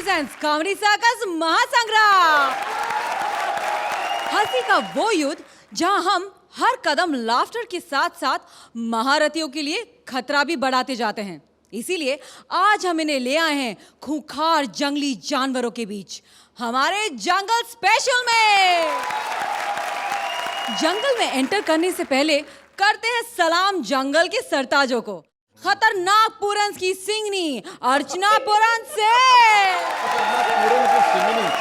presents Comedy Circus महासंग्राम। हंसी का वो युद्ध जहां हम हर कदम लाफ्टर के साथ साथ महारथियों के लिए खतरा भी बढ़ाते जाते हैं। इसीलिए आज हम इन्हें ले आए हैं खूंखार जंगली जानवरों के बीच हमारे जंगल स्पेशल में। जंगल में एंटर करने से पहले करते हैं सलाम जंगल के सरताजों को। खतरनाक पुरंस की सिंगनी अर्चना पुरंस से,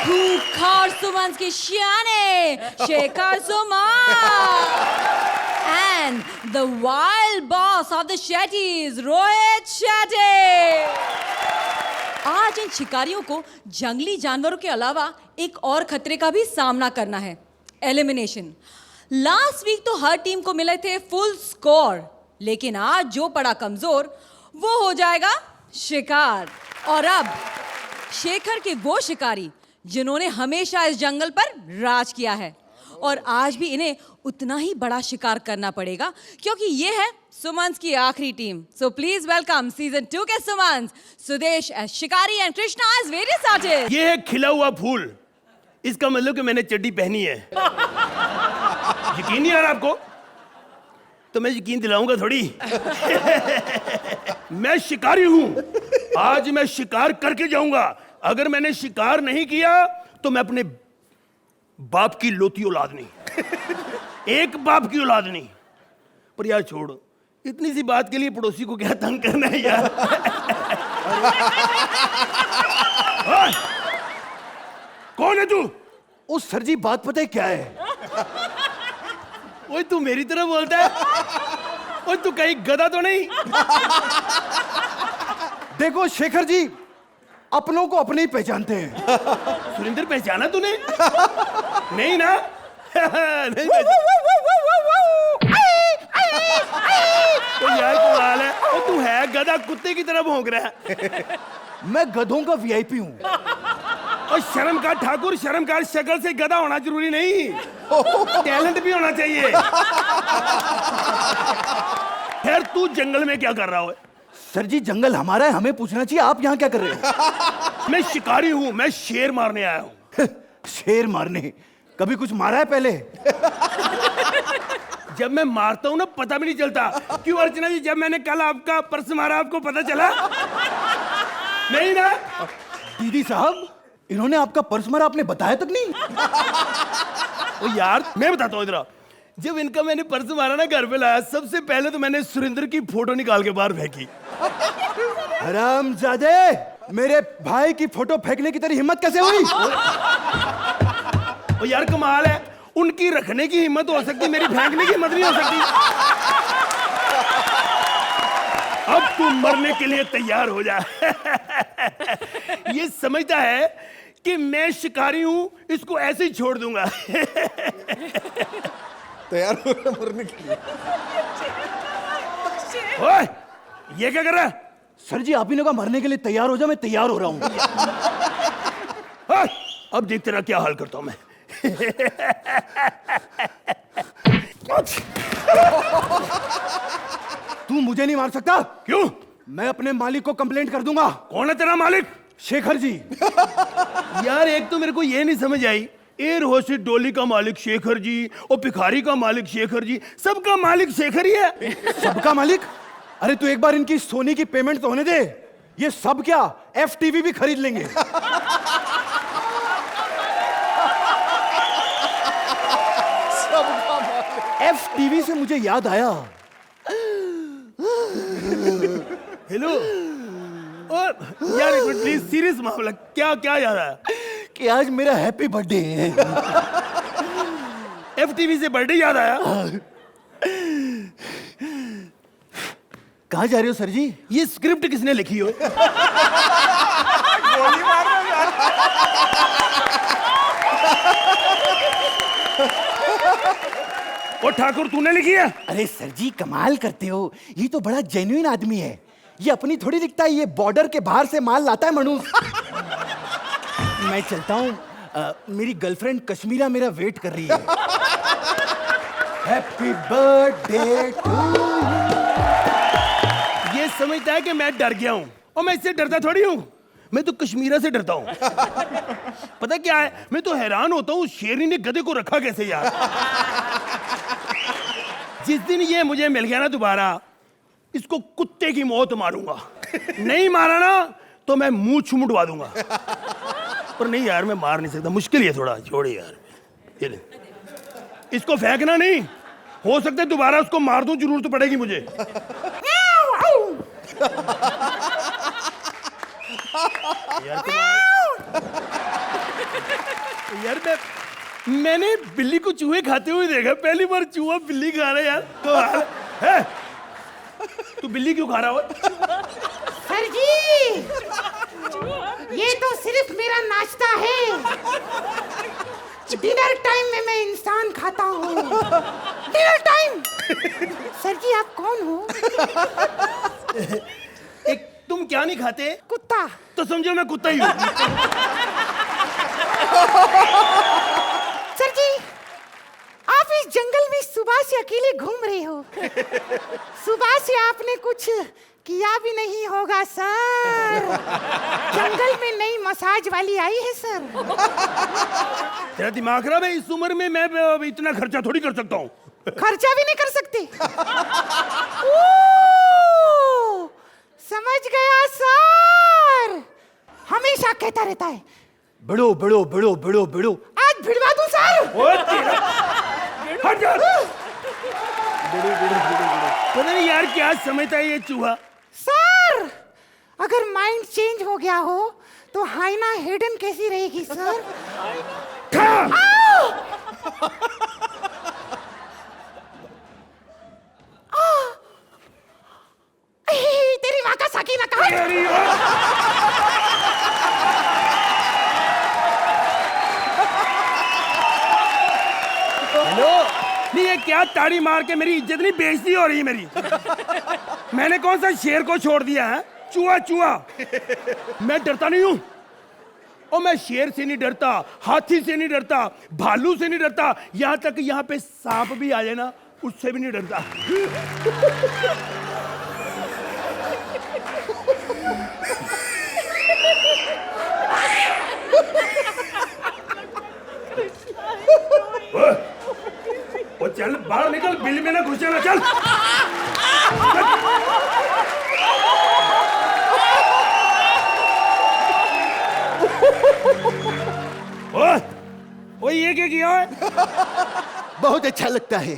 खूंखार सुमंस की शियाने Shekhar Suman, and the wild boss of the Shetties Rohit Shetty. आज इन शिकारियों को जंगली जानवरों के अलावा एक और खतरे का भी सामना करना है, एलिमिनेशन। लास्ट वीक तो हर टीम को मिले थे फुल स्कोर, लेकिन आज जो पड़ा कमजोर वो हो जाएगा शिकार। और अब शेखर के वो शिकारी जिन्होंने हमेशा इस जंगल पर राज किया है, और आज भी इन्हें उतना ही बड़ा शिकार करना पड़ेगा क्योंकि ये है सुमंस की आखिरी टीम। सो प्लीज वेलकम सीजन 2 के सुमंस, सुदेश एज शिकारी and Krishna as various artist. ये है खिला हुआ फूल, इसका मतलब कि मैंने चड्डी पहनी है। यकीन नहीं आ रहा आपको? तो मैं यकीन दिलाऊंगा थोड़ी। मैं शिकारी हूं, आज मैं शिकार करके जाऊंगा। अगर मैंने शिकार नहीं किया तो मैं अपने बाप की लोती औलाद नहीं। एक बाप की औलाद नहीं। पर यार छोड़, इतनी सी बात के लिए पड़ोसी को क्या तंग करना है यार। कौन है तू? ओ सर जी, बात पता है क्या है? ओए तू मेरी तरह बोलता है? ओए तू कहीं गधा तो नहीं? देखो शेखर जी, अपनों को अपने ही पहचानते हैं। सुरेंद्र पहचाना तूने? नहीं ना? नहीं तो यार कमाल है। ओ तू है गधा, कुत्ते की तरह भौंक रहा है। मैं गधों का वीआईपी हूँ। और शर्मकार ठाकुर, शर्मकार शक्ल से गधा होना जरूरी नहीं, टैलेंट भी होना चाहिए। खैर तू जंगल में क्या कर रहा है? सर जी, जंगल हमारा है, हमें पूछना चाहिए आप यहाँ क्या कर रहे हो? मैं शिकारी हूँ, मैं शेर मारने आया हूँ। शेर मारने? कभी कुछ मारा है पहले? जब मैं मारता हूँ ना पता भी नहीं चलता। क्यों अर्चना जी, जब मैंने कल आपका पर्स मारा आपको पता चला? नहीं ना? दीदी साहब, इन्होंने आपका पर्स मारा, आपने बताया तक नहीं? ओ यार मैं बताता हूँ इधर। जब इनका मैंने पर्स मारा ना, घर पे लाया, सबसे पहले तो मैंने सुरेंद्र की फोटो निकाल के बाहर फेंकी। हरामजादे, मेरे भाई की फोटो फेंकने की तेरी हिम्मत कैसे हुई? ओ यार कमाल है, उनकी रखने की हिम्मत हो सकती, मेरी फेंकने की हिम्मत नहीं हो सकती। अब तू मरने के लिए तैयार हो जा। ये समझता है कि मैं शिकारी हूं, इसको ऐसे ही छोड़ दूंगा। तैयार हो रहा मरने के लिए। ओए, ये क्या कर रहा है? सर जी, आप ही ने कहा मरने के लिए तैयार हो जा, मैं तैयार हो रहा हूँ। अब देख तेरा क्या हाल करता हूं मैं। तू मुझे नहीं मार सकता। क्यों? मैं अपने मालिक को कंप्लेंट कर दूंगा। कौन है तेरा मालिक? शेखर जी। यार एक तो मेरे को ये नहीं समझ आई, एयर होस्टेस डोली का मालिक शेखर जी और भिखारी का मालिक शेखर जी, सबका मालिक शेखर ही है। सबका मालिक? अरे तू एक बार इनकी सोनी की पेमेंट तो होने दे। ये सब क्या एफटीवी भी खरीद लेंगे। एफटीवी से मुझे याद आया। हेलो यार, एक मिनट प्लीज, सीरियस मामला, क्या क्या याद आया? कि आज मेरा हैप्पी बर्थडे है। एफटीवी से बर्थडे याद आया? कहाँ जा रहे हो सर जी? ये स्क्रिप्ट किसने लिखी हो? गोली मार रहा है यार। ओ ठाकुर, तूने लिखी है? अरे सर जी, कमाल करते हो, ये तो बड़ा जेन्युइन आदमी है। ये अपनी थोड़ी लिखता है, ये बॉर्डर के बाहर से माल लाता है मनुष्य। मैं चलता हूँ, मेरी गर्लफ्रेंड कश्मीरा मेरा वेट कर रही है। Happy birthday to you. ये समझता है कि मैं डर गया हूं, और मैं इससे डरता थोड़ी हूं। मैं तो कश्मीरा से डरता हूँ। पता क्या है, मैं तो हैरान होता हूँ शेरनी ने गधे को रखा कैसे यार। जिस दिन ये मुझे मिल गया ना दोबारा, इसको कुत्ते की मौत मारूंगा। नहीं मारा ना तो मैं मुंह छुमड़वा दूंगा। पर नहीं यार, मैं मार नहीं सकता, मुश्किल है थोड़ा। छोड़े यार, ये ले। इसको फेंकना नहीं, हो सकता है दोबारा उसको मार दूं, जरूरत पड़ेगी मुझे। यार मैंने बिल्ली को चूहे खाते हुए देखा, पहली बार चूहा बिल्ली खा रहा है यार। तो है तू बिल्ली क्यों खा रहा हो? सर जी, ये तो सिर्फ मेरा नाश्ता है। डिनर टाइम में मैं इंसान खाता हूँ। Dinner time. सर जी, आप कौन हो? एक तुम क्या नहीं खाते? कुत्ता। तो समझो मैं कुत्ता ही हूँ। सर जी, आप इस जंगल में सुबह से अकेले घूम रहे हो। सुबह से आपने कुछ किया भी नहीं होगा सर। जंगल में नई मसाज वाली आई है सर। तेरा दिमाग खराब है? इस उम्र में मैं इतना खर्चा थोड़ी कर सकता हूँ। खर्चा भी नहीं कर सकते? ओह, समझ गया सर। हमेशा कहता रहता है बढ़ो बढ़ो बढ़ो बढ़ो बढ़ो। आज भिड़वा दूं सर। हट जा। पता नहीं यार क्या समझता है ये चूहा। सर, अगर माइंड चेंज हो गया हो तो हाइना हिडन कैसी रहेगी सर? तेरी माँ का साकी ना कहा। हेलो, नहीं ये क्या ताड़ी मार के मेरी इज्जत नहीं बेइज्जती हो रही है मेरी? मैंने कौन सा शेर को छोड़ दिया है? चूहा चूहा। मैं डरता नहीं हूं, और मैं शेर से नहीं डरता, हाथी से नहीं डरता, भालू से नहीं डरता, यहां तक यहां पे सांप भी आ जाए ना, उससे भी नहीं डरता। वो चल बाहर निकल, बिल में ना घुस जाना। चल ओ ये क्या किया है? बहुत अच्छा लगता है।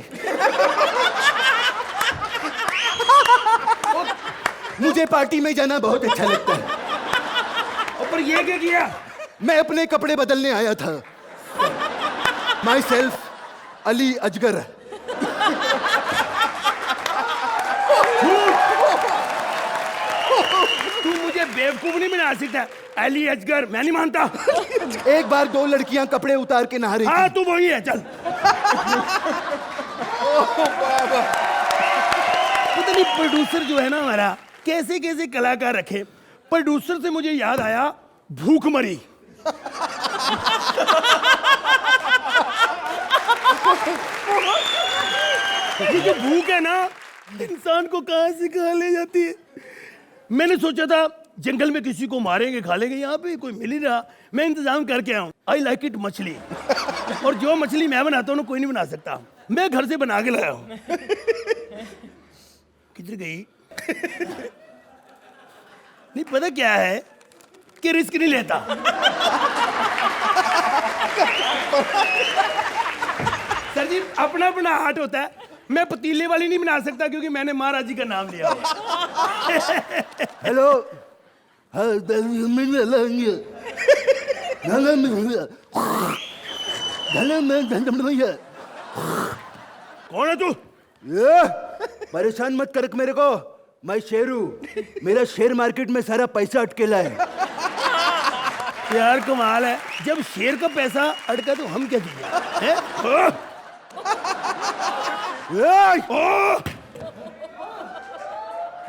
मुझे पार्टी में जाना बहुत अच्छा लगता है। पर ये क्या किया? मैं अपने कपड़े बदलने आया था। माई सेल्फ अली अजगर। तू मुझे बेवकूफ नहीं बना सकता। अली अजगर मैं नहीं मानता। एक बार दो लड़कियां कपड़े उतार के नहा रही हाँ थी। तू वही है, चल। पता नहीं प्रोड्यूसर जो है ना हमारा, कैसे कैसे कलाकार रखे। प्रोड्यूसर से मुझे याद आया भूखमरी। ये जो भूख है ना, इंसान को कहां से कहां ले जाती है। मैंने सोचा था जंगल में किसी को मारेंगे खा लेंगे, यहाँ पे कोई मिल ही रहा, मैं इंतजाम करके आऊं। आई लाइक इट मछली। और जो मछली मैं बनाता हूँ कोई नहीं बना सकता, मैं घर से बना के लाया हूं। किधर गई? नहीं पता क्या है कि रिस्क नहीं लेता। सर जी अपना अपना आर्ट होता है। मैं पतीले वाली नहीं बना सकता क्योंकि मैंने महाराज जी का नाम लिया। हेलो। कौन है तू? परेशान मत कर मेरे को, मैं शेर हूँ। मेरा शेयर मार्केट में सारा पैसा अटकेला है। यार कमाल है, जब शेर का पैसा अटका तो हम क्या किए?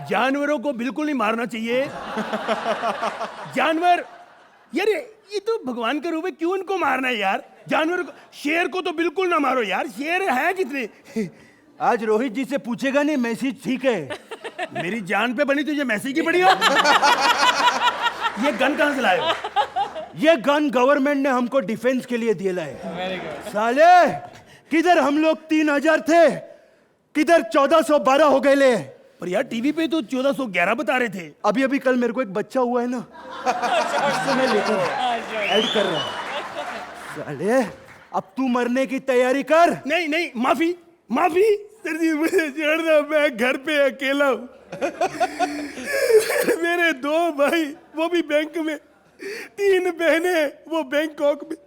जानवरों को बिल्कुल नहीं मारना चाहिए। जानवर यार ये तो भगवान का रूप है, क्यों इनको मारना है यार? जानवर को, शेर को तो बिल्कुल ना मारो यार। शेर है कितने? आज रोहित जी से पूछेगा नहीं, मैसेज ठीक है। मेरी जान पे बनी तुझे मैसेज की पड़ी हो? ये गन कहाँ से लाए हो? ये गन गवर्नमेंट ने हमको डिफेंस के लिए दिया है। साले किधर हम लोग 3000 थे, किधर 1412 हो गए ले। पर यार टीवी पे तो 1411 बता रहे थे। अभी अभी कल मेरे को एक बच्चा हुआ है ना, उससे मैं लेकर ऐड कर रहा हूं। साले अब तू मरने की तैयारी कर। नहीं नहीं, माफी माफी सर जी, मुझे छोड़ दो, मैं घर पे अकेला हूँ। मेरे 2 भाई वो भी बैंक में, 3 बहनें वो बैंकॉक में।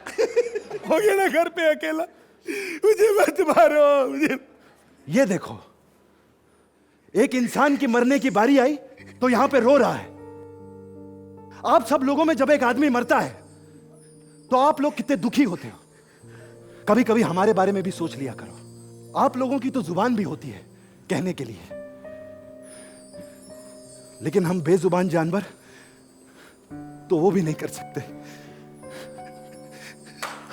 हो गया ना घर पे अकेला, मुझे मत मारो मुझे। ये देखो, एक इंसान की मरने की बारी आई तो यहां पे रो रहा है। आप सब लोगों में जब एक आदमी मरता है तो आप लोग कितने दुखी होते हो। कभी कभी हमारे बारे में भी सोच लिया करो। आप लोगों की तो जुबान भी होती है कहने के लिए, लेकिन हम बेजुबान जानवर तो वो भी नहीं कर सकते।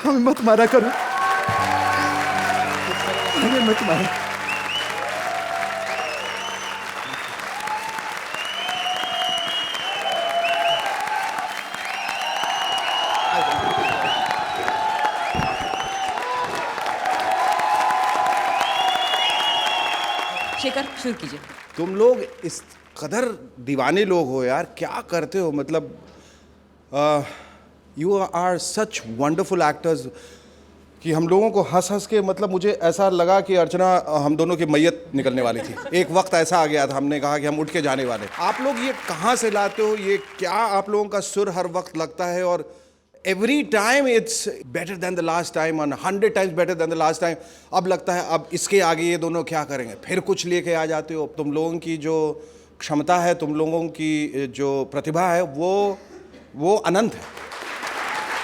हमें मत मारा करो, हमें मत मारा। शेखर शुरू कीजिए। तुम लोग इस कदर दीवाने लोग हो यार, क्या करते हो? मतलब you are such wonderful actors कि हम लोगों को हंस हंस के, मतलब मुझे ऐसा लगा कि अर्चना हम दोनों की मैयत निकलने वाली थी। एक वक्त ऐसा आ गया था, हमने कहा कि हम उठ के जाने वाले। आप लोग ये कहाँ से लाते हो? ये क्या आप लोगों का सुर हर वक्त लगता है? और every time it's better than the last time, और 100 times better than the last time. अब लगता है अब इसके आगे ये दोनों क्या करेंगे, फिर कुछ लेके आ जाते हो। तुम लोगों की जो क्षमता है, तुम लोगों की जो प्रतिभा है, वो अनंत है।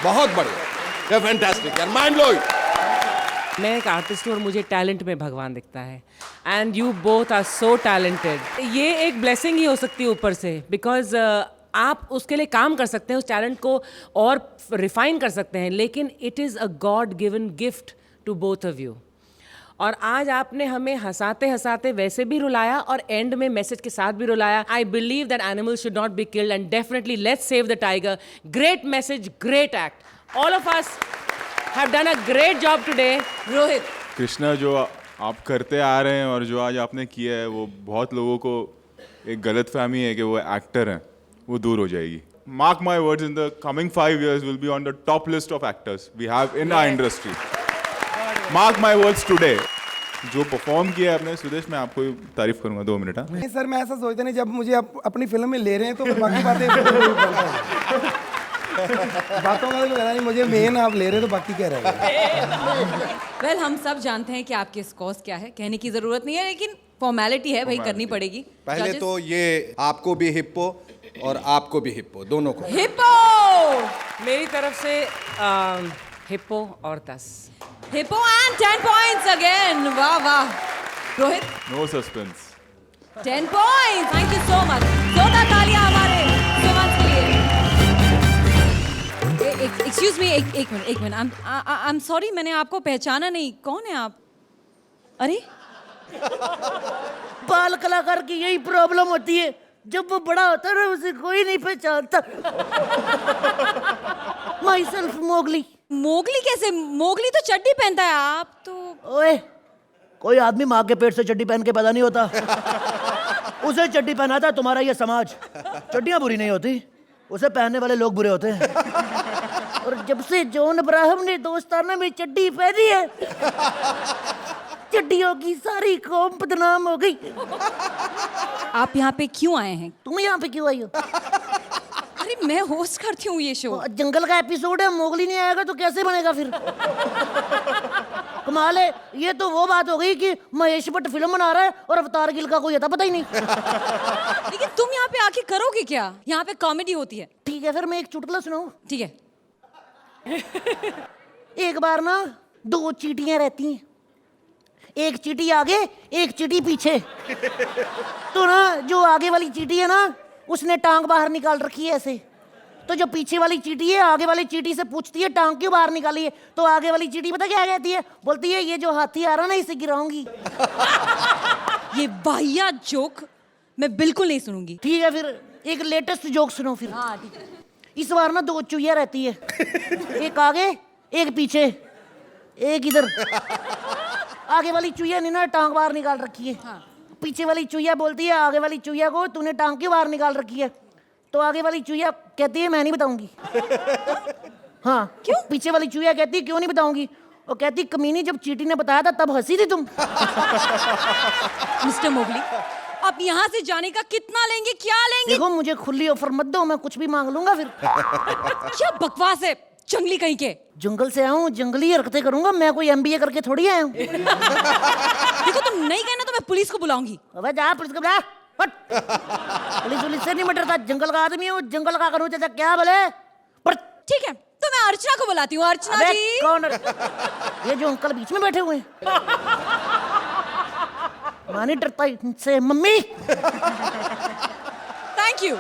बहुत बढ़िया, फैंटास्टिक यार, माइंड ब्लोइंग। मैं एक आर्टिस्ट हूँ और मुझे टैलेंट में भगवान दिखता है, and you both are so talented. ये एक ब्लेसिंग ही हो सकती है ऊपर से, बिकॉज आप उसके लिए काम कर सकते हैं, उस टैलेंट को और रिफाइन कर सकते हैं, लेकिन it is a god given gift to both of you. और आज आपने हमें हंसाते हंसाते वैसे भी रुलाया और एंड में मैसेज के साथ भी रुलाया। I believe that animals should not be killed and definitely let's save the tiger. Great message, great act. All of us have done a great job today. Rohit, Krishna, जो आप करते आ रहे हैं और जो आज आपने किया है, वो बहुत लोगों को एक गलत फहमी है कि वो एक्टर हैं, वो दूर हो जाएगी। Mark my words, in the coming 5 years we'll be on the top list of actors we have in our industry. Mark my words today. जो परफॉर्म किया है आपने सुदेश, मैं आपको तारीफ करूंगा 2 मिनट। नहीं सर, मैं ऐसा सोचता नहीं, जब मुझे अपनी फिल्म में ले रहे हैं तो बाकी बातें बातों का तो पता नहीं, मुझे मेन आप ले रहे हैं तो बाकी क्या रहेगा। वेल हम सब जानते हैं कि आपके स्कोर्स क्या है, कहने की जरूरत नहीं है, लेकिन फॉर्मेलिटी है भाई, करनी पड़ेगी। पहले Judges? तो ये आपको भी हिप्पो और आपको भी हिप्पो, दोनों को। हिप्पो, मेरी तरफ से हिप्पो और 10। Hippo and 10 points again. वाह वाह। Rohit, no suspense. 10 points. Thank you so much. जोरदार तालियां हमारे सुमन के लिए। एक्सक्यूज मी, एक मिनट। आई एम सॉरी, मैंने आपको पहचाना नहीं। कौन है आप? अरे बाल कलाकार की यही प्रॉब्लम होती है, जब वो बड़ा होता है ना उसे कोई नहीं पहचानता। My self Mowgli. मोगली कैसे? मोगली तो चड्डी पहनता है, आप तो। ओए, कोई आदमी माँ के पेट से चड्डी पहन के पैदा नहीं होता। उसे चड्डी पहनाता तुम्हारा ये समाज। चड्डियाँ बुरी नहीं होती, उसे पहनने वाले लोग बुरे होते हैं। और जब से जॉन अब्राहम ने दोस्ताना में चड्डी पहनी है, चड्डियों की सारी कौम बदनाम हो गई। आप यहाँ पे क्यों आए हैं? तुम यहाँ पे क्यों आई हो? अरे मैं होस्ट करती हूँ ये शो। जंगल का एपिसोड है, मोगली नहीं आएगा तो कैसे बनेगा फिर? कमाल है। ये तो वो बात हो गई कि महेश भट्ट फिल्म बना रहा है और अवतार गिल का कोई आता पता ही नहीं। लेकिन तुम यहाँ पे आके करोगे क्या? यहाँ पे कॉमेडी होती है। ठीक है, फिर मैं एक चुटकुला सुनाऊं? ठीक है। एक बार ना 2 चींटियां रहती हैं, एक चींटी आगे एक चींटी पीछे। तो ना जो आगे वाली चींटी है ना, उसने टांग बाहर निकाल रखी है ऐसे। तो जो पीछे वाली चींटी है आगे वाली चींटी से पूछती है टांग क्यों बाहर निकाली है? तो आगे वाली चींटी पता क्या कहती है? बोलती है ये जो हाथी आ रहा ना इसे गिराऊंगी। ये वाहियात जोक मैं बिल्कुल नहीं सुनूंगी। ठीक है, फिर एक लेटेस्ट जोक सुनो फिर। हाँ ठीक है। इस बार ना 2 चुहिया रहती है, एक आगे एक पीछे, एक इधर। आगे वाली चुहिया ने ना टांग बाहर निकाल रखी है। हाँ। पीछे वाली चुहिया बोलती है आगे वाली चुहिया को, तूने टांग क्यों बाहर निकाल रखी है? तो आगे वाली चुहिया कहती है मैं नहीं बताऊंगी। हाँ क्यों? पीछे वाली चुहिया कहती है क्यों नहीं बताऊंगी? वो कहती कमीनी जब चींटी ने बताया था तब हंसी थी तुम। मिस्टर मोगली, आप यहाँ से जाने का कितना लेंगे, क्या लेंगे? देखो मुझे खुली ऑफर मत दो, मैं कुछ भी मांग लूंगा फिर। क्या बकवास है, जंगली कहीं के। जंगल से आया हूँ, जंगली हरकतें करूंगा, मैं कोई MBA करके थोड़ी आया हूँ। देखो तुम नहीं कहना तो मैं पुलिस को बुलाऊंगी। अबे जा पुलिस को बुला। हट। पुलिस से नहीं मटरता, जंगल का आदमी हूँ, जंगल का करूँ चाचा क्या बोले। ठीक है तो मैं अर्चना को बुलाती हूँ। अर्चना जी। कौन? ये जो अंकल बीच में बैठे हुए हैं। मानी डरता इनसे मम्मी। Thank you.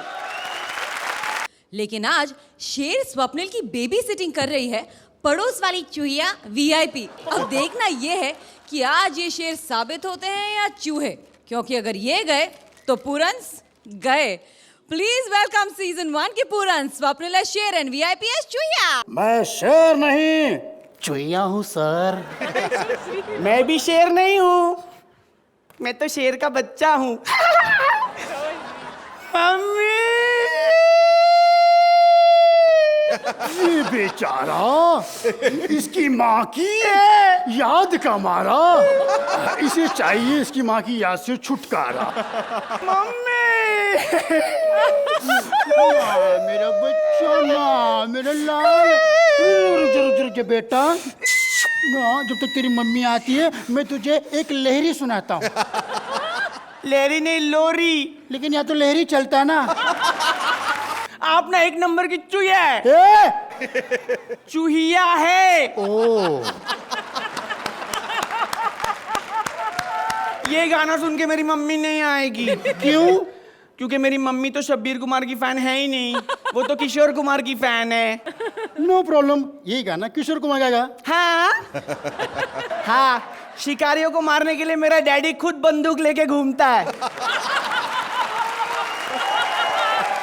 लेकिन आज शेर स्वप्निल की बेबी सिटिंग कर रही है पड़ोस वाली चूहिया VIP। अब देखना ये है कि आज ये शेर साबित होते हैं या चूहे, क्योंकि अगर ये गए तो पूरन्स गए। प्लीज वेलकम सीजन 1 के पूरन, स्वप्निल है शेर एंड VIP है चूहिया। मैं शेर नहीं, चुहिया हूँ सर। मैं भी शेर नहीं हूँ, मैं तो शेर का बच्चा हूँ। मम्मी। ये बेचारा इसकी माँ की याद का मारा, इसे चाहिए इसकी माँ की याद से छुटकारा। मम्मी। मेरा बच्चा ना, मेरा लाल। रुक जा बेटा, जब तक तेरी मम्मी आती है मैं तुझे एक लहरी सुनाता हूँ। लहरी नहीं लोरी। लेकिन यहाँ तो लहरी चलता है ना। आप ना 1 नंबर की चूहिया है। चूहिया है। ओ ये गाना सुन के मेरी मम्मी नहीं आएगी। क्यों? क्योंकि मेरी मम्मी तो शब्बीर कुमार की फैन है ही नहीं, वो तो किशोर कुमार की फैन है। नो प्रॉब्लम, यही गाना किशोर कुमार गाएगा। हाँ हाँ, शिकारियों को मारने के लिए मेरा डैडी खुद बंदूक लेके घूमता है।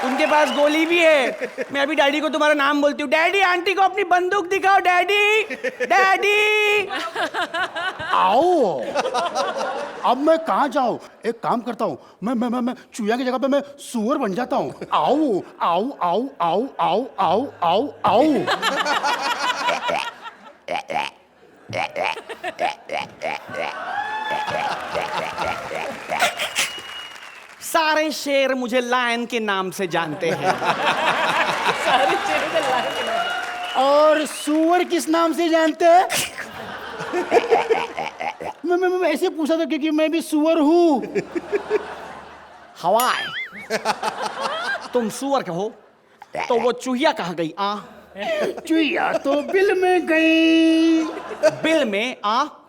उनके पास गोली भी है। मैं अभी डैडी को तुम्हारा नाम बोलती हूँ, डैडी आंटी को अपनी बंदूक दिखाओ, डैडी डैडी। आओ, अब मैं कहाँ जाऊँ? एक काम करता हूँ, मैं चूहिया की जगह पे मैं सुअर बन जाता हूँ। आओ आओ आओ आओ आओ आओ आओ आओ। सारे शेर मुझे लायन के नाम से जानते हैं। और सुअर किस नाम से जानते हैं? मैं ऐसे पूछा था क्योंकि मैं भी सुअर हूँ। हवाई। तुम सुअर कहो तो वो चूहिया कहाँ गई? चूहिया तो बिल में गई। बिल में?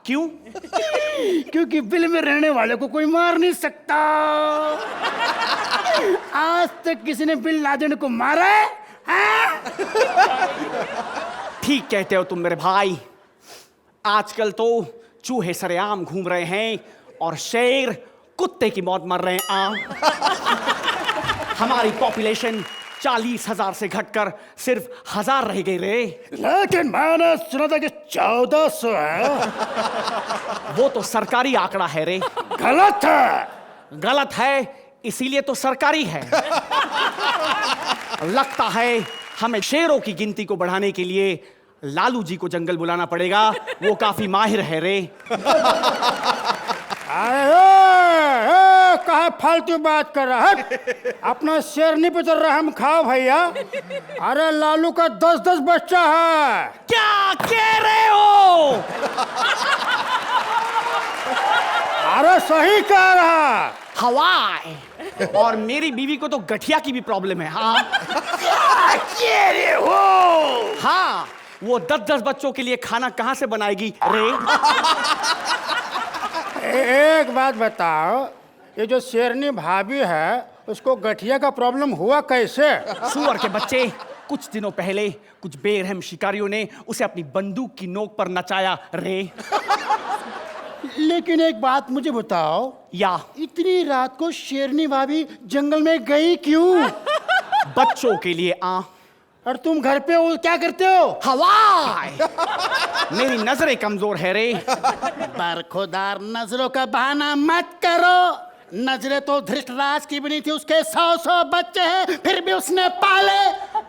क्यों? क्योंकि बिल में रहने वाले को कोई मार नहीं सकता। आज तक किसी ने बिल लादेन को मारा है? ठीक कहते हो तुम मेरे भाई। आजकल तो चूहे सरेआम घूम रहे हैं और शेर कुत्ते की मौत मर रहे हैं। हमारी पॉपुलेशन 40,000 से घटकर सिर्फ 1000 रह गई रे। लेकिन मैंने सुना था कि 1400 है। वो तो सरकारी आंकड़ा है रे। गलत है। गलत है इसीलिए तो सरकारी है। लगता है हमें शेरों की गिनती को बढ़ाने के लिए लालू जी को जंगल बुलाना पड़ेगा, वो काफी माहिर है रे। कहा फालतू बात कर रहा है? अपना शेर नहीं पचर रहा, हम खाओ भैया। अरे लालू का 10-10 बच्चा है। क्या कह रहे हो? अरे सही कह रहा। हवाई। और मेरी बीवी को तो गठिया की भी प्रॉब्लम है। क्या कह रहे हो? हाँ, वो 10-10 बच्चों के लिए खाना कहाँ से बनाएगी रे? एक बात बताओ, ये जो शेरनी भाभी है उसको गठिया का प्रॉब्लम हुआ कैसे? सुअर के बच्चे, कुछ दिनों पहले कुछ बेरहम शिकारियों ने उसे अपनी बंदूक की नोक पर नचाया रे। लेकिन एक बात मुझे बताओ, या इतनी रात को शेरनी भाभी जंगल में गई क्यों? बच्चों के लिए। और तुम घर पे हो क्या करते हो? हवाई मेरी नजरें कमजोर है रे। बरखुदार नजरों का बहाना मत करो। नजरें तो धृतराज की बनी थी, उसके 100 बच्चे हैं फिर भी उसने पाले,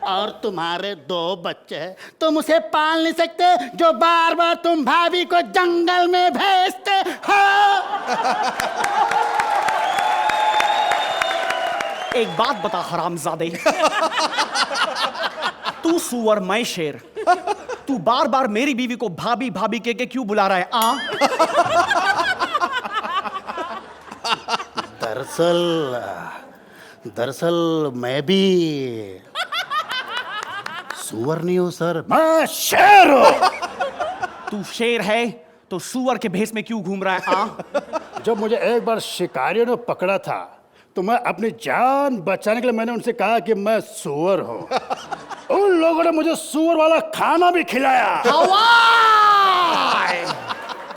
और तुम्हारे 2 बच्चे हैं, तुम उसे पाल नहीं सकते जो बार बार तुम भाभी को जंगल में भेजते हो। एक बात बता हरामजादे, तू सुअर मैं शेर, तू बार बार मेरी बीवी को भाभी भाभी के क्यों बुला रहा है? दरअसल मैं भी सुअर नहीं हूं सर, मैं शेर हूं। तू शेर है तो सुअर के भेष में क्यों घूम रहा है? जब मुझे एक बार शिकारियों ने पकड़ा था तो मैं अपनी जान बचाने के लिए मैंने उनसे कहा कि मैं सुअर हूं। उन लोगों ने मुझे सुअर वाला खाना भी खिलाया।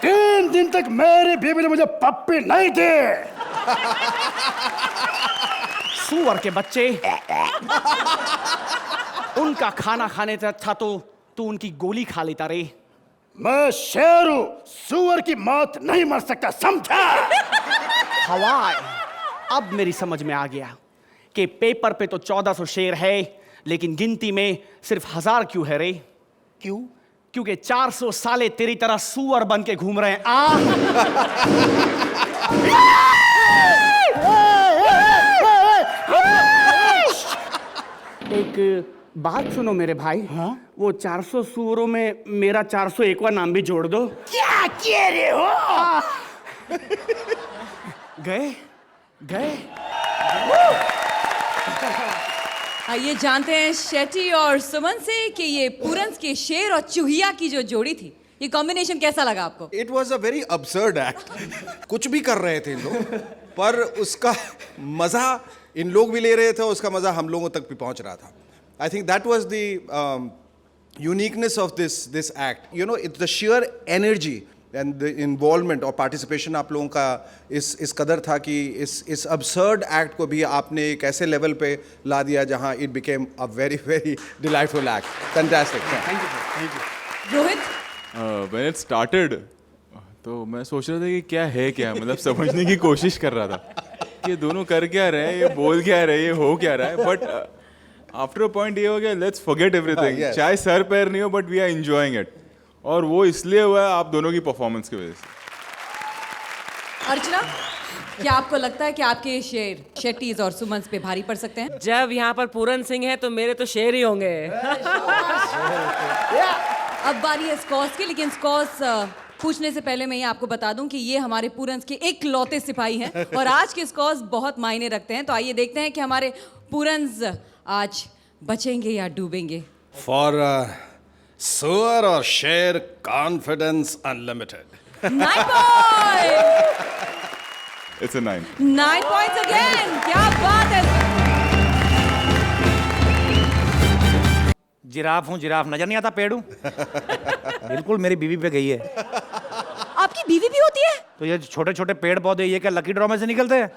3 दिन तक मेरी बीवी ने मुझे पप्पी नहीं दी। सुअर के बच्चे, उनका खाना खाने से अच्छा तो तू उनकी गोली खा लेता रे। मैं शेर हूं, सुअर की मौत नहीं मर सकता, समझा? हवाई अब मेरी समझ में आ गया कि पेपर पे तो 1400 शेर है, लेकिन गिनती में सिर्फ 1000 क्यों है रे? क्यों? क्योंकि 400 साले तेरी तरह सुअर बन के घूम रहे हैं। एक बात सुनो मेरे भाई। हाँ? वो 400 सुअरों में मेरा 401वां नाम भी जोड़ दो। क्या कह रहे हो? गए गए। आइए जानते हैं शेट्टी और सुमन से कि ये पूरन्स के शेर और चूहिया की जो जोड़ी थी, ये कॉम्बिनेशन कैसा लगा आपको? It was a very absurd act. कुछ भी कर रहे थे इन लोग, पर उसका मजा इन लोग भी ले रहे थे, उसका मजा हम लोगों तक भी पहुंच रहा था। I think that was the uniqueness of this act. You know, it's the share energy and the involvement और पार्टिसिपेशन आप लोगों का इस कदर था कि इस अब्सर्ड एक्ट को भी आपने एक ऐसे लेवल पे ला दिया जहां it became a very very delightful act. Fantastic. Thank you. Rohit, when it started तो मैं सोच रहा था कि क्या है, क्या मतलब समझने की कोशिश कर रहा था कि दोनों कर क्या रहे हैं, ये बोल क्या रहे हैं, ये हो क्या रहा है। बट आफ्टर अ पॉइंट ये हो गया, लेट्स फॉरगेट एवरीथिंग। yes. चाहे सर पैर नहीं हो, but we are enjoying it, और वो इसलिए हुआ है आप दोनों की परफॉर्मेंस की वजह से। अर्चना, क्या आपको लगता है कि आपके शेर शेट्टीज और सुमन पे भारी पड़ सकते हैं? जब यहाँ पर पूरन सिंह है तो मेरे तो शेर ही होंगे। अब बारी है स्कॉर्स की, लेकिन स्कॉर्स पूछने से पहले मैं ये आपको बता दूं कि ये हमारे पूरन्स के इकलौते सिपाही हैं और आज के स्कॉर्स बहुत मायने रखते हैं। तो आइए देखते हैं कि हमारे पूरन्स आज बचेंगे या डूबेंगे। फॉर सुअर और शेर, confidence unlimited. 9 point. It's a 9। 9 points again, क्या बात है। जिराफ हूँ, जिराफ नजर नहीं आता, पेड़ हूँ। बिल्कुल मेरी बीवी पे गई है। आपकी बीवी भी होती है? तो ये छोटे छोटे पेड़ पौधे ये क्या लकी ड्रॉ में से निकलते हैं?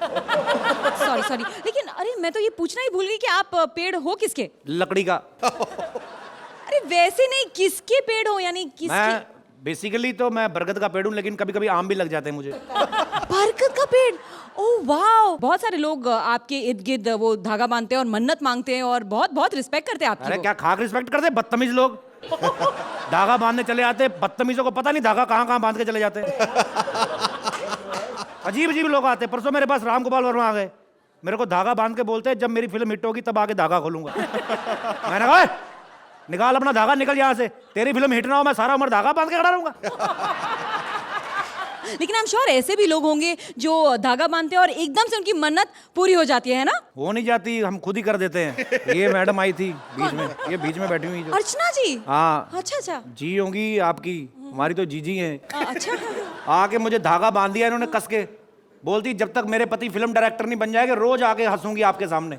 सॉरी सॉरी, लेकिन अरे मैं तो ये पूछना ही भूल गई कि आप पेड़ हो किसके? लकड़ी का। अरे वैसे नहीं, किसके पेड़ हो, यानी किसके? मैं बेसिकली तो मैं बरगद का पेड़ हूँ, लेकिन कभी कभी आम भी लग जाते हैं मुझे। बरगद का पेड़? ओह वाओ, बहुत सारे लोग आपके इर्द गिर्द वो धागा बांधते हैं और मन्नत मांगते हैं और बहुत बहुत रिस्पेक्ट करते हैं आपकी। अरे क्या खाक रिस्पेक्ट करते हैं बदतमीज लोग। धागा बांधने चले आते, बदतमीजों को पता नहीं धागा कहाँ कहाँ बांध के चले जाते हैं। अजीब अजीब लोग आते। परसों मेरे पास राम गोपाल वर्मा आ गए, मेरे को धागा बांध के बोलते हैं जब मेरी फिल्म हिट होगी तब आगे धागा खोलूंगा। मैंने कहा निकाल अपना धागा, निकल यहाँ से, तेरी फिल्म हिट ना हो मैं सारा उम्र धागा बांध के खड़ा रहूंगा। लेकिन आई एम श्योर ऐसे भी लोग होंगे जो धागा बांधते हैं और एकदम से उनकी मन्नत पूरी हो जाती है ना? हो नहीं जाती, हम खुद ही कर देते हैं। ये मैडम आई थी बीच में, ये बीच में बैठी हुई जो। अर्चना जी? हाँ। अच्छा अच्छा। जी होंगी आपकी, हमारी तो जीजी हैं। अच्छा। आके मुझे धागा बांध दिया इन्होंने कस के। बोलती जब तक मेरे पति फिल्म डायरेक्टर नहीं बन जाएंगे रोज आके हंसूंगी आपके सामने।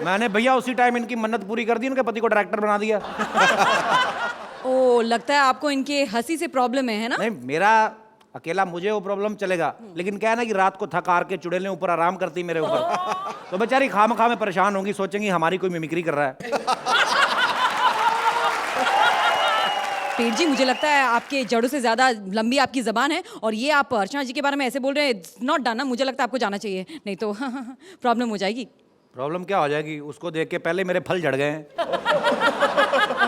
मैंने भैया उसी टाइम इनकी मन्नत पूरी कर दी, उनके पति को डायरेक्टर बना दिया। ओ, लगता है आपको इनके हंसी से प्रॉब्लम है ना? नहीं, मेरा अकेला मुझे वो प्रॉब्लम चलेगा, लेकिन क्या है ना कि रात को थक हार के चुड़ैलें ऊपर आराम करती मेरे ऊपर, तो बेचारी खाम में परेशान होंगी, सोचेंगी हमारी कोई मिमिक्री कर रहा है। पेट जी, मुझे लगता है आपके जड़ों से ज्यादा लंबी आपकी जबान है, और ये आप अर्चना जी के बारे में ऐसे बोल रहे हैं, नॉट डन ना। मुझे लगता है आपको जाना चाहिए, नहीं तो प्रॉब्लम हो जाएगी। प्रॉब्लम क्या हो जाएगी? उसको देख के पहले मेरे फल झड़ गए हैं।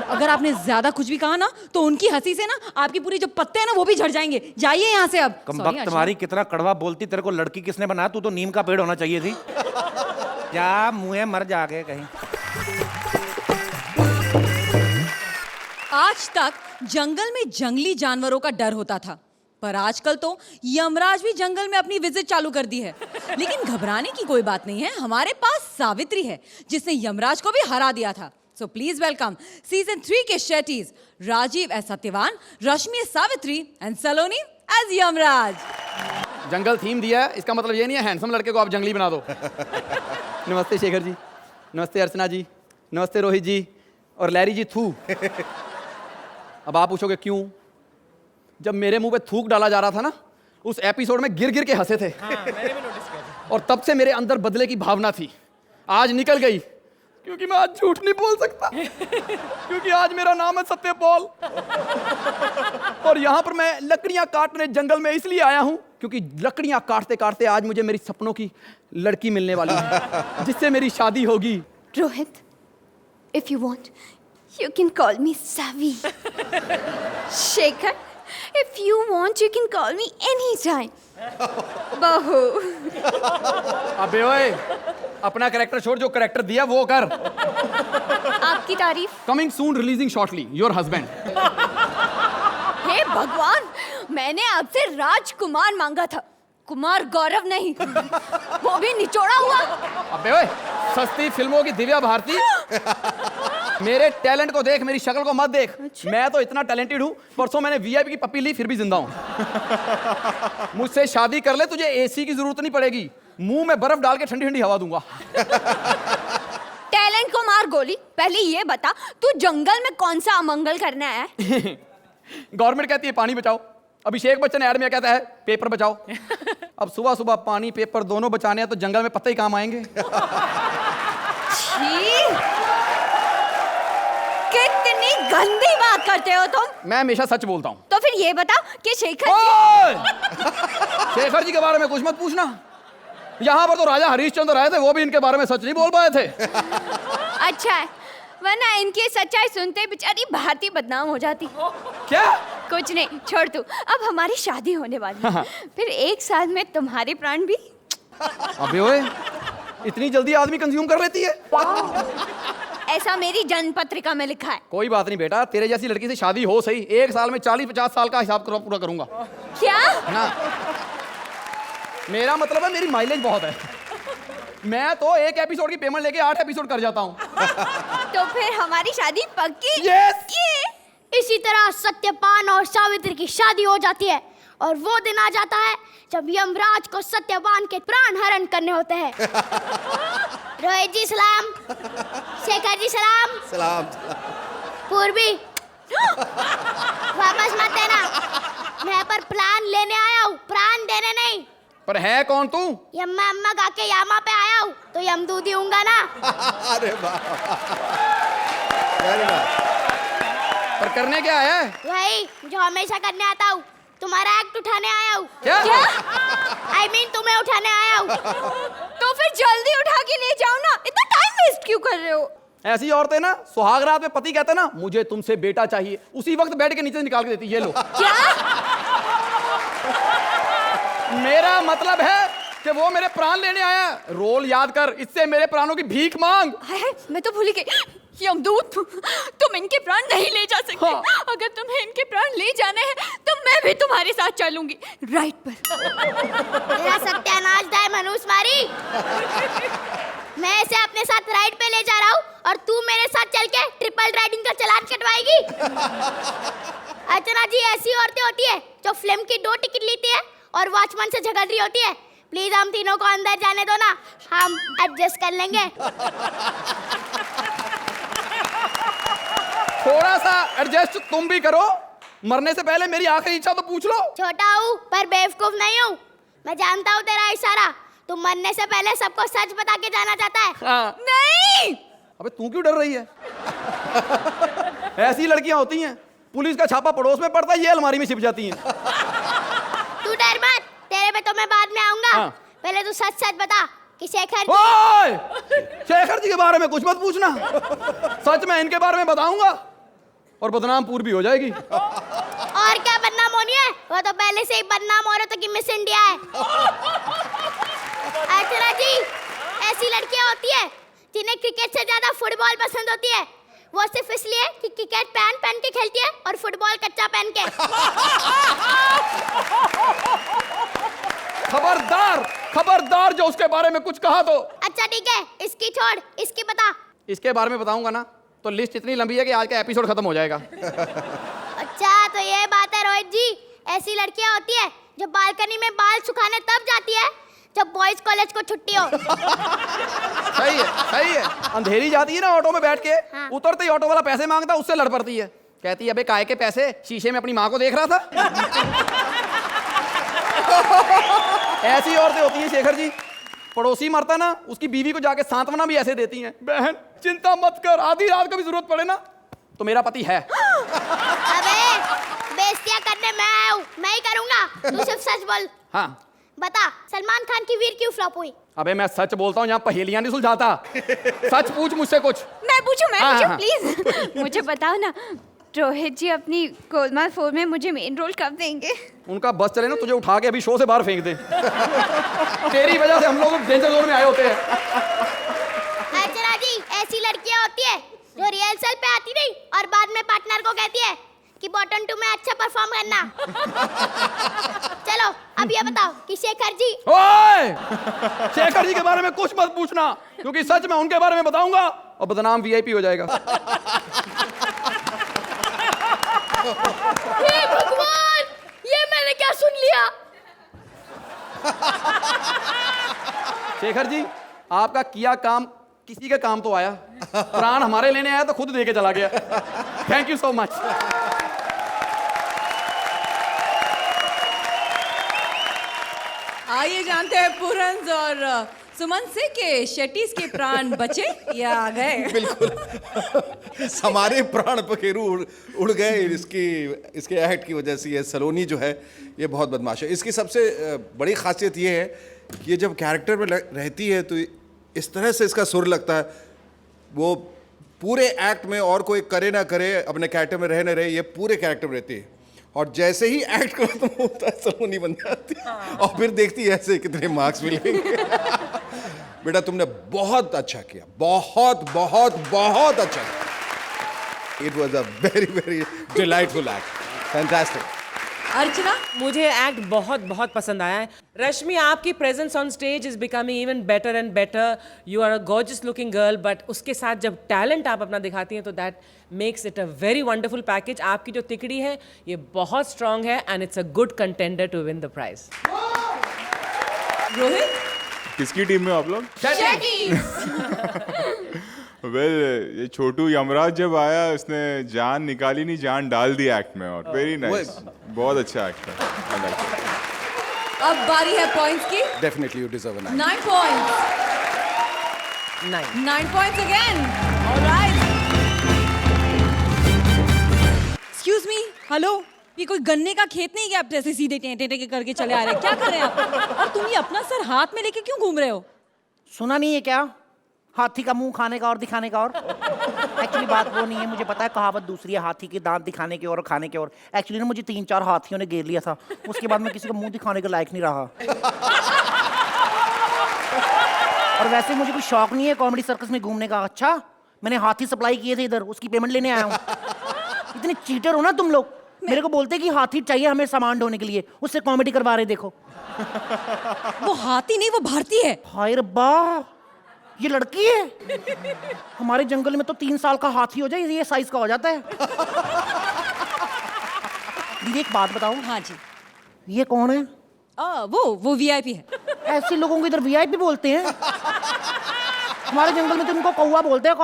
अगर आपने ज्यादा कुछ भी कहा ना तो उनकी हंसी से ना आपकी पूरी जो पत्ते हैं ना वो भी झड़ जाएंगे। जाइए यहाँ से अब। कम Sorry, वक्त अर्चना। तुम्हारी कितना कड़वा बोलती, तेरे को लड़की किसने बनाया? तू तो नीम का पेड़ होना चाहिए थी। जा मुँह मर जाके कहीं। आज तक जंगल में जंगली जानवरों का डर होता था, पर आजकल तो यमराज भी जंगल में अपनी विजिट चालू कर दी है। लेकिन घबराने की कोई बात नहीं है, हमारे पास सावित्री है जिसने यमराज को भी हरा दिया था। सो प्लीज वेलकम सीजन 3 के Shettys Rajiv as Satyavan, Rashmi as Savitri and Saloni as Yamraj. जंगल थीम दिया है, इसका मतलब ये नहीं है हैंडसम लड़के को आप जंगली बना दो। नमस्ते शेखर जी, नमस्ते अर्चना जी, नमस्ते रोहित जी और लैरी जी। थू। अब आप पूछोगे क्यों? जब मेरे मुंह पे थूक डाला जा रहा था ना, उस एपिसोड में गिर गिर के हंसे थे। हाँ, मैंने भी नोटिस किया था। और तब से मेरे अंदर बदले की भावना थी। आज निकल गई, क्योंकि मैं आज झूठ नहीं बोल सकता। क्योंकि आज मेरा नाम है सत्यपाल। और यहाँ पर मैं लकड़ियाँ काटने जंगल में इसलिए आया हूँ क्योंकि लकड़ियाँ काटते काटते आज मुझे मेरी सपनों की लड़की मिलने वाली है, जिससे मेरी शादी होगी। Rohit, if you want, you can call me Savi. Shekhar, if you want, you can call me anytime. Bahu. अबे ओए, अपना कैरेक्टर छोड़, जो कैरेक्टर दिया वो कर। आपकी तारीफ। Coming soon, releasing shortly, your husband. हे भगवान, मैंने आपसे राजकुमार मांगा था, कुमार गौरव नहीं। वो भी निचोड़ा हुआ। अबे ओए, सस्ती फिल्मों की दिव्या भारती। मेरे टैलेंट को देख, मेरी शक्ल को मत देख। मैं तो इतना टैलेंटेड हूँ, परसों मैंने वीआईपी की पप्पी ली फिर भी जिंदा हूँ। मुझसे शादी कर ले, तुझे एसी की जरूरत नहीं पड़ेगी। मुंह में बर्फ डाल के ठंडी ठंडी हवा दूंगा। टैलेंट को मार गोली। पहले ये बता, तू जंगल में कौन सा अमंगल करना है? गवर्नमेंट कहती है पानी बचाओ, अभिषेक बच्चन ऐड में कहता है पेपर बचाओ। अब सुबह सुबह पानी पेपर दोनों बचाने हैं तो जंगल में पत्ते ही काम आएंगे। कितनी गंदी बात करते हो तुम। मैं हमेशा सच बोलता हूँ। तो फिर ये बता कि शेखर शेखर जी के बारे में कुछ मत पूछना। यहाँ पर तो राजा हरीशचंद्र आए थे, वो भी इनके बारे में सच नहीं बोल पाए थे। अच्छा है, वरना इनकी सच्चाई सुनते बेचारी भारती बदनाम हो जाती। क्या? कुछ नहीं, छोड़ तू। अब हमारी शादी होने वाली है, फिर 1 साल में तुम्हारे प्राण भी। अबे ओए, इतनी जल्दी आदमी कंज्यूम कर लेती है? ऐसा मेरी जन्म पत्रिका में लिखा है। कोई बात नहीं बेटा, तेरे जैसी लड़की से शादी हो सही, 1 साल में 40-50 साल का हिसाब पूरा करूंगा। क्या? ना, मेरा मतलब है मेरी माइलेज बहुत है। मैं तो 1 एपिसोड की पेमेंट लेके 8 एपिसोड कर जाता हूँ। तो फिर हमारी शादी पक्की? Yes! इसी तरह सत्यपान और सावित्री की शादी हो जाती है, और वो दिन आ जाता है जब यमराज को सत्यपान के प्राण हरण करने होते हैं। रोहित जी सलाम, शेखर जी सलाम। सलाम। पूर्वी वापस मत देना, मैं पर प्लान लेने आया हूँ, प्राण देने नहीं। पर है कौन तू? यम्मा अम्मा गा के यामा पे आया हूँ, तो यमदूती हूँगा ना। अरे वाह, वेरी नाइस। पर करने क्या है? वही जो हमेशा करने आता हूँ, तुम्हारा एक्ट उठाने आया हूँ। क्या? I mean, तुम्हें उठाने आया हूँ। तो फिर जल्दी उठा के ले जाओ ना, इतना टाइम वेस्ट क्यों कर रहे हो? ऐसी औरतें ना सुहाग रात में पति कहते ना मुझे तुमसे बेटा चाहिए, उसी वक्त बेड के नीचे निकाल के देती, ये लो। क्या? मेरा मतलब है कि वो मेरे प्राण लेने आया। रोल याद कर, इससे मेरे प्राणों की भीख मांग। हाय, मैं तो भूल ही गई। यमदूत, तुम इनके प्राण नहीं ले जा सकते। हाँ। अगर तुम्हें इनके प्राण ले जाने हैं तो मैं भी तुम्हारे साथ चलूंगी, राइट पर। तेरा सत्यानाश दाए मनुष्य मारी। मैं इसे अपने साथ राइड पे ले जा रहा हूँ और तू मेरे साथ चल के ट्रिपल राइडिंग का चालान कटवाएगी। अर्चना जी, ऐसी औरतें होती है जो फिल्म की 2 टिकट लेती है और वॉचमैन से झगड़ रही होती है। प्लीज हम तीनों को अंदर जाने दो ना, हम एडजस्ट कर लेंगे। थोड़ा सा एडजस्ट तुम भी करो, मरने से पहले मेरी आखिरी इच्छा तो पूछ लो। छोटा हूँ पर बेवकूफ नहीं हूँ, मैं जानता हूँ तेरा इशारा। तू मरने से पहले सबको सच बता के जाना चाहता है। हाँ। नहीं। अबे तू क्यों डर रही है? ऐसी लड़कियां होती हैं, पुलिस का छापा पड़ोस में पड़ता है, ये अलमारी में छिप जाती हैं। तू डर मत, तेरे पे तो मैं बाद में आऊंगा। हाँ। पहले तू सच सच बता कि शेखर ओए! शेखर जी के बारे में कुछ मत पूछना। सच मैं इनके बारे में बताऊंगा और बदनाम पूरी भी हो जाएगी। और क्या बदनाम होनी है, वो तो पहले से ही बदनाम औरतों की मिस इंडिया है। अर्चना जी, ऐसी लड़कियां होती है जिन्हें क्रिकेट से ज्यादा फुटबॉल पसंद होती है। वो सिर्फ इसलिए कि क्रिकेट पहन के खेलती है और फुटबॉल कच्चा पहन के। खबरदार, खबरदार जो उसके बारे में कुछ कहा तो। अच्छा ठीक है, इसकी छोड़, इसकी बता। इसके बारे में बताऊंगा ना तो लिस्ट इतनी लंबी है कि आज का एपिसोड खत्म हो जाएगा। अच्छा तो ये बात है रोहित जी, ऐसी लड़कियां होती है जो बालकनी में बाल सुखाने तब जाती है जब बॉयज कॉलेज को छुट्टी हो। सही है, सही है। अंधेरी जाती है ना ऑटो में बैठ के, हाँ। उतरते ही ऑटो वाला पैसे मांगता, उससे लड़ पड़ती है। कहती है अबे काहे के पैसे, शीशे में अपनी माँ को देख रहा था। ऐसी औरतें होती हैं शेखर जी। पड़ोसी मरता ना, उसकी बीवी को जाके सांत्वना भी ऐसे देती हैं, बहन चिंता मत कर, आधी रात को भी जरूरत पड़े ना तो मेरा पति है। अबे बेइज्जतियां करने मैं आया हूँ, मैं ही करूंगा। तू सिर्फ सच बोल। हाँ बता, सलमान खान की वीर क्यों फ्लॉप हुई? अबे मैं सच बोलता हूँ, यहाँ पहेलियां नहीं सुलझाता। सच पूछ मुझसे कुछ। मैं पूछूं हाँ। प्लीज। मुझे बताओ ना, रोहित जी अपनी गोलमाल 4 में मुझे मेन रोल कब देंगे? उनका बस चले ना, तुझे उठा के अभी शो से बाहर फेंक दे। तेरी वजह से हम लोग डेंजर जोन में आए होते हैं। अर्चना जी, ऐसी लड़कियां होती है जो रिहर्सल पे आती नहीं और बाद में पार्टनर को कहती है कि बॉटम 2 में अच्छा परफॉर्म करना। चलो अब ये बताओ कि शेखर जी। ओए! शेखर जी के बारे में कुछ मत पूछना, क्योंकि सच मैं उनके बारे में बताऊंगा और बदनाम वीआईपी हो जाएगा। हे भगवान, ये मैंने क्या सुन लिया? शेखर जी, आपका किया काम किसी के काम तो आया, प्राण हमारे लेने आया तो खुद दे के चला गया। Thank you so much. आइए जानते हैं पूरन और सुमन से कि शेट्टीज के प्राण बचे या गए। बिल्कुल हमारे प्राण पखेरु उड़ गए इसके एक्ट की वजह से। ये सलोनी जो है ये बहुत बदमाश है। इसकी सबसे बड़ी खासियत ये है कि ये जब कैरेक्टर में रहती है तो इस तरह से इसका सुर लगता है, वो पूरे एक्ट में और कोई करे ना करे, अपने कैरेक्टर में रहे ना रहे, ये पूरे कैरेक्टर में रहती है। और जैसे ही एक्ट खत्म होता है सलोनी बन जाती है और फिर देखती है ऐसे कितने मार्क्स मिलेंगे। बेटा तुमने बहुत अच्छा किया, बहुत बहुत बहुत अच्छा किया। It was a very very delightful act, fantastic. Archana, मुझे एक्ट बहुत बहुत पसंद आया है। रश्मि, आपकी presence on stage is becoming even better and better. You are a gorgeous looking girl, but उसके साथ जब टैलेंट आप अपना दिखाती हैं तो that makes it a very wonderful package. आपकी जो तिकड़ी है ये बहुत स्ट्रांग है and it's a good contender to win the prize. Rohit, किसकी टीम में आप लोग? वेल ये छोटू यमराज जब आया उसने जान निकाली नहीं, जान डाल दी एक्ट में। और वेरी नाइस, बहुत अच्छा एक्ट है। अब बारी है पॉइंट्स की। Definitely you deserve a 9 points. 9 points again. All right. Excuse me. Hello, ये कोई गन्ने का खेत नहीं है कि आप जैसे सीधे टेंटे के करके चले आ रहे हैं। क्या कर रहे हैं आप? और तुम ये अपना सर हाथ में लेके क्यों घूम रहे हो? सुना नहीं है क्या? हाथी का मुंह खाने का और दिखाने का और। एक्चुअली बात वो नहीं है, मुझे पता है कहावत दूसरी है, हाथी के दांत दिखाने की और खाने की और। एक्चुअली ना मुझे 3-4 हाथियों ने घेर लिया था, उसके बाद मैं किसी का मुंह दिखाने के लायक नहीं रहा। और वैसे मुझे कोई शौक नहीं है कॉमेडी सर्कस में घूमने का। अच्छा, मैंने हाथी सप्लाई किए थे इधर, उसकी पेमेंट लेने आया हूँ। इतने चीटर हो ना तुम लोग। मेरे को बोलते कि हाथी चाहिए हमें सामान ढोने के लिए, उससे कॉमेडी करवा रहे। देखो वो हाथी नहीं, वो भारती है। हाय रब्बा, ये लड़की है। हमारे जंगल में तो 3 साल का हाथी हो जाए ये साइज का हो जाता है। दीदी एक बात बताओ। हाँ जी। ये कौन है? वो वीआईपी है। ऐसे लोगों को इधर वीआईपी बोलते हैं? हमारे जंगल में तो इनको कौवा बोलते हैं।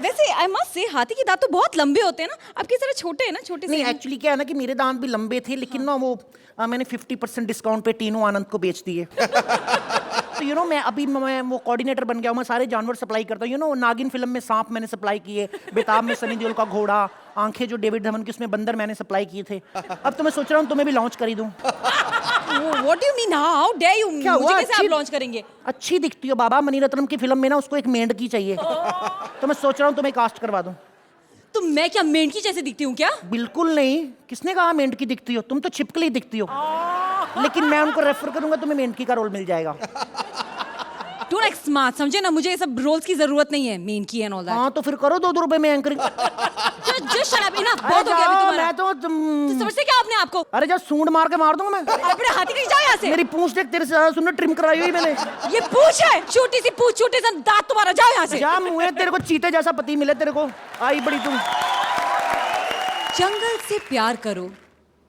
वैसे आई मस्ट से हाथी के दांत तो बहुत लंबे होते हैं ना, आपकी तरह छोटे हैं ना, छोटे से। नहीं एक्चुअली क्या है ना कि मेरे दांत भी लंबे थे, लेकिन ना वो मैंने 50% डिस्काउंट पे टीनू आनंद को बेच दिए। तो मैं अभी मैं वो कोऑर्डिनेटर बन गया हूँ, मैं सारे जानवर सप्लाई करता हूँ। नागिन फिल्म में सांप मैंने सप्लाई किए, बेताब में सनी देओल का घोड़ा, आंखें जो डेविड धवन की उसमें बंदर मैंने सप्लाई किए थे। अब तो मैं सोच रहा हूँ तुम्हें भी लॉन्च कर ही दूँ। What do you mean? How dare you? क्या मुझे हुआ? कैसे आप लॉन्च करेंगे? अच्छी दिखती हो बाबा, मणिरत्नम की फिल्म में ना उसको एक मेंढकी चाहिए, तो मैं सोच रहा हूँ तुम्हें कास्ट करवा दूँ। तो मैं क्या मेंढकी जैसे दिखती हूँ क्या? बिल्कुल नहीं, किसने कहा मेंढकी दिखती हो? तुम तो छिपकली दिखती हो। लेकिन मैं उनको रेफर करूंगा, तुम्हें मेंढकी का रोल मिल जाएगा। Don't act smart, समझे ना, मुझे ये सब रोल्स की जरूरत नहीं है, मेंढकी एंड ऑल दैट। हाँ तो फिर करो 2 रुपए में anchoring. Just shut up, enough, बहुत हो गया अभी तुम्हारा। मैं तो तो समझते क्या अपने आप को? अरे जब सूंड मार के मार दूंगा मैं। अपने हाथी कहीं जाओ यहाँ से। मेरी पूंछ देख, तेरे से सुनने ट्रिम कराई हुई मैंने। ये पूंछ है, छोटी सी पूंछ, छोटे से दांत, तुम्हारा जाओ यहाँ से। जा मुँह, तेरे को चीते जैसा पति मिले तेरे को, आई बड़ी तुम। जंगल से प्यार करो,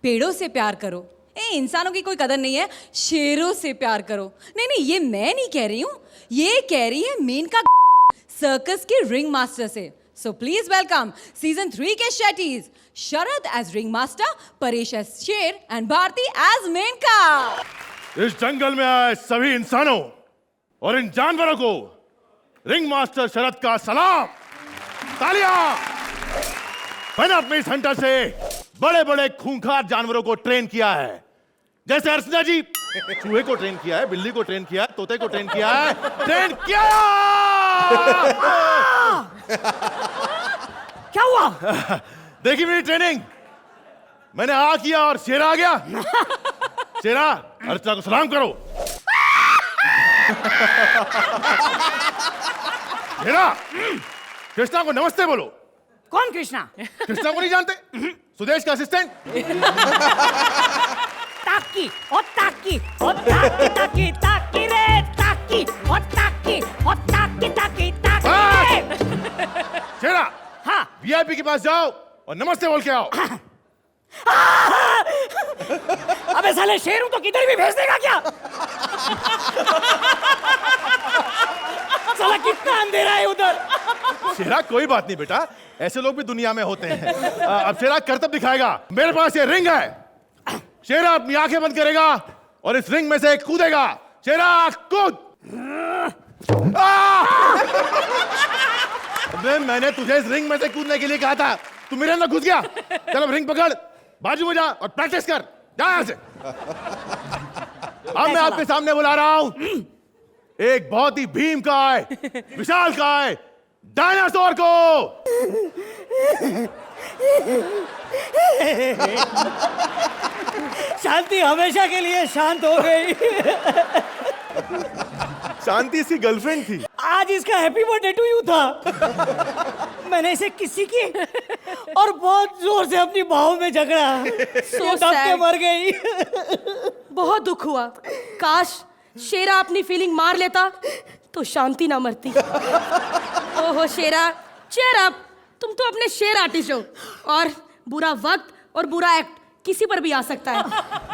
पेड़ों से प्यार करो, इंसानों की कोई कदर नहीं है, शेरों से प्यार करो। नहीं, ये मैं नहीं कह रही हूँ, ये कह रही है मेनका सर्कस के रिंग मास्टर से। सो प्लीज वेलकम सीजन 3 के Shettys, Sharad as ring master, Paresh as शेर एंड भारती एज मेनका। इस जंगल में आए सभी इंसानों और इन जानवरों को रिंग मास्टर शरद का सलाम। तालियां। मैंने अपने इस हंटर से बड़े बड़े खूंखार जानवरों को ट्रेन किया है, जैसे अर्चना जी चूहे को ट्रेन किया है, बिल्ली को ट्रेन किया है, तोते को ट्रेन किया है, ट्रेन किया। क्या हुआ? देखी मेरी ट्रेनिंग, मैंने आ किया और शेरा आ गया। शेरा, अर्चना को सलाम करो। शेरा, कृष्णा को नमस्ते बोलो। कौन कृष्णा? कृष्णा को नहीं जानते? सुदेश का असिस्टेंट। ताकी, ओ ताकी, ओ ताकी ताकी ताकी रे ताकी, ओ ताकी, ओ ताकी ताकी ताकी रे। शेरा, हाँ, वीआईपी के पास जाओ और नमस्ते बोल के आओ। अबे साले शेर हूं तो किधर भी भेज देगा क्या? साला कितना अंधेरा है उधर। शेरा कोई बात नहीं बेटा, ऐसे लोग भी दुनिया में होते हैं। अब शेरा करतब दिखाएगा। मेरे पास ये रिंग है, शेरा अपनी आंखें बंद करेगा और इस रिंग में से कूदेगा। शेरा कूद। अबे मैंने तुझे इस रिंग में से कूदने के लिए कहा था, तू मेरे अंदर घुस गया। चल अब रिंग पकड़, बाजू में जा और प्रैक्टिस कर। जा यहां से। अब मैं आपके सामने बुला रहा हूं एक बहुत ही भीमकाय, विशालकाय डायनासोर को। शांति हमेशा के लिए शांत हो गई। शांति इसकी गर्लफ्रेंड थी। आज इसका हैप्पी बर्थडे टू यू था। मैंने इसे किसी की और बहुत जोर से अपनी बाहों में झगड़ा, So दब के sad. मर गई। बहुत दुख हुआ, काश शेरा अपनी फीलिंग मार लेता तो शांति ना मरती। ओहो शेरा, चेयर अप, तुम तो अपने शेर आर्टिस्ट हो और बुरा वक्त और बुरा एक्ट किसी पर भी आ सकता है।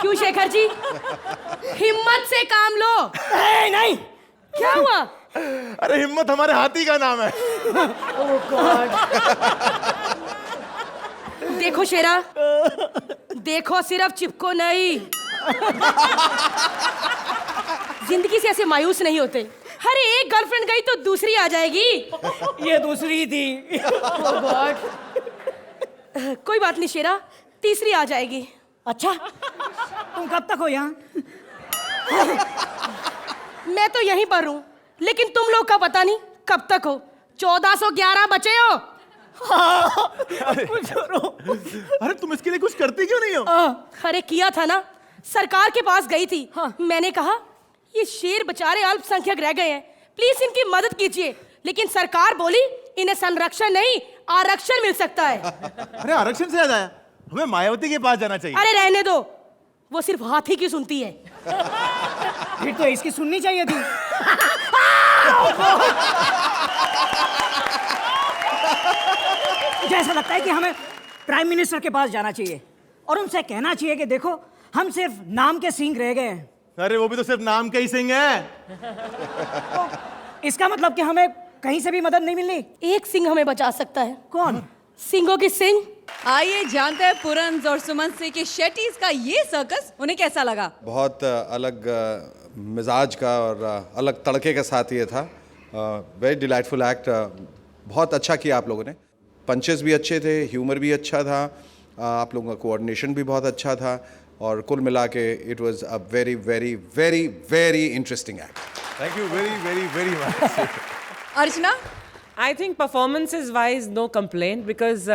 क्यों शेखर जी, हिम्मत से काम लो। नहीं, क्या हुआ? अरे हिम्मत हमारे हाथी का नाम है। ओह गॉड। देखो शेरा, देखो सिर्फ चिपको नहीं। जिंदगी से ऐसे मायूस नहीं होते। अरे एक गर्लफ्रेंड गई तो दूसरी आ जाएगी। ये दूसरी थी। ओह गॉड। कोई बात नहीं शेरा, तीसरी आ जाएगी। अच्छा, तुम कब तक हो यहाँ? मैं तो यहीं पर हूँ, लेकिन तुम लोग का पता नहीं कब तक हो। 1411 बचे हो। अरे तुम इसके लिए कुछ करती क्यों नहीं हो? अरे किया था ना, सरकार के पास गई थी। मैंने कहा ये शेर बेचारे अल्पसंख्यक रह गए हैं, प्लीज इनकी मदद कीजिए। लेकिन सरकार बोली इन्हें संरक्षण नहीं आरक्षण मिल सकता है। अरे आरक्षण से याद आया, हमें मायावती के पास जाना चाहिए। अरे रहने दो, वो सिर्फ हाथी की सुनती है। फिर तो इसकी सुननी चाहिए थी। मुझे ऐसा लगता है कि हमें प्राइम मिनिस्टर के पास जाना चाहिए और उनसे कहना चाहिए कि देखो हम सिर्फ नाम के सिंह रह गए हैं। अरे वो भी तो सिर्फ नाम के ही सिंह है। तो इसका मतलब कि हमें कहीं से भी मदद नहीं मिलनी। एक सिंह हमें बचा सकता है। कौन? सिंहों की सिंह आइए जानते हैं पुरंस और सुमन से कि शेट्टीज का ये सर्कस उन्हें कैसा लगा। बहुत अलग मिजाज का और अलग तड़के के साथ ये था। Very delightful act. बहुत अच्छा किया आप लोगों ने। पंचेस भी अच्छे थे, ह्यूमर भी अच्छा था, आप लोगों का कोऑर्डिनेशन भी बहुत अच्छा था और कुल मिला के it was a very very very very interesting act. Thank you very very very much. Archana, I think performances wise no complaint because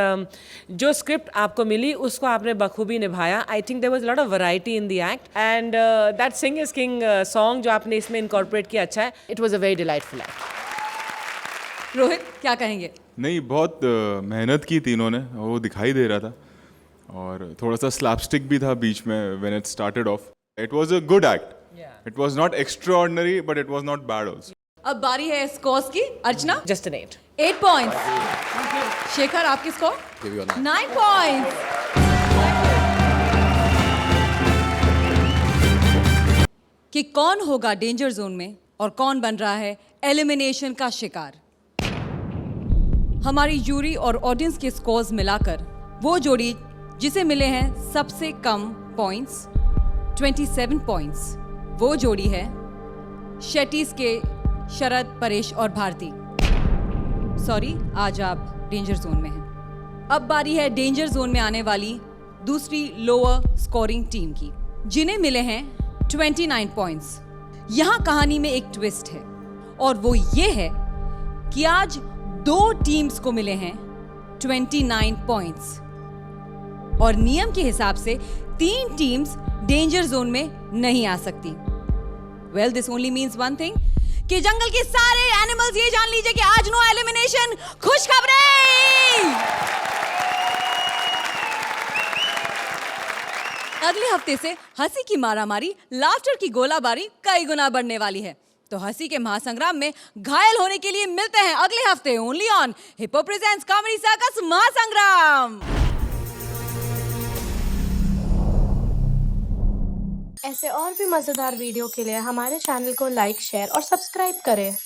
जो स्क्रिप्ट आपको मिली उसको आपने बखूबी निभाया। I think there was lot of variety in the act and that sing is king song जो आपने इसमें इनकॉर्पोरेट किया अच्छा है। It was a very delightful act. Rohit क्या कहेंगे? नहीं, बहुत मेहनत की तीनों ने, वो दिखाई दे रहा था और थोड़ा सा स्लैपस्टिक भी था बीच में when it started off. It was a good act. It was not extraordinary but it was not bad also. अब बारी है स्कोर्स की। अर्चना, जस्ट एन 8 पॉइंट्स। शेखर, आपकी score? Give you a 9. 9 points. कि कौन होगा डेंजर जोन में और कौन बन रहा है एलिमिनेशन का शिकार। हमारी जूरी और ऑडियंस के स्कोर्स मिलाकर वो जोड़ी जिसे मिले हैं सबसे कम पॉइंट्स 27 पॉइंट्स, वो जोड़ी है शेट्टीज के शरद, परेश और भारती। सॉरी, आज आप डेंजर जोन में हैं। अब बारी है डेंजर जोन में आने वाली दूसरी लोअर स्कोरिंग टीम की, जिन्हें मिले हैं 29 पॉइंट्स। यहां कहानी में एक ट्विस्ट है और वो ये है कि आज 2 टीम्स को मिले हैं 29 पॉइंट्स और नियम के हिसाब से 3 टीम्स डेंजर जोन में नहीं आ सकती। Well, this only means one thing कि जंगल के सारे एनिमल्स ये जान लीजिए कि आज नो एलिमिनेशन। खुशखबरी! अगले हफ्ते से हंसी की मारामारी, लाफ्टर की गोलाबारी कई गुना बढ़ने वाली है। तो हंसी के महासंग्राम में घायल होने के लिए मिलते हैं अगले हफ्ते only on Hippo presents comedy circus Mahasangram. ऐसे और भी मजेदार वीडियो के लिए हमारे चैनल को लाइक, शेयर और सब्सक्राइब करें।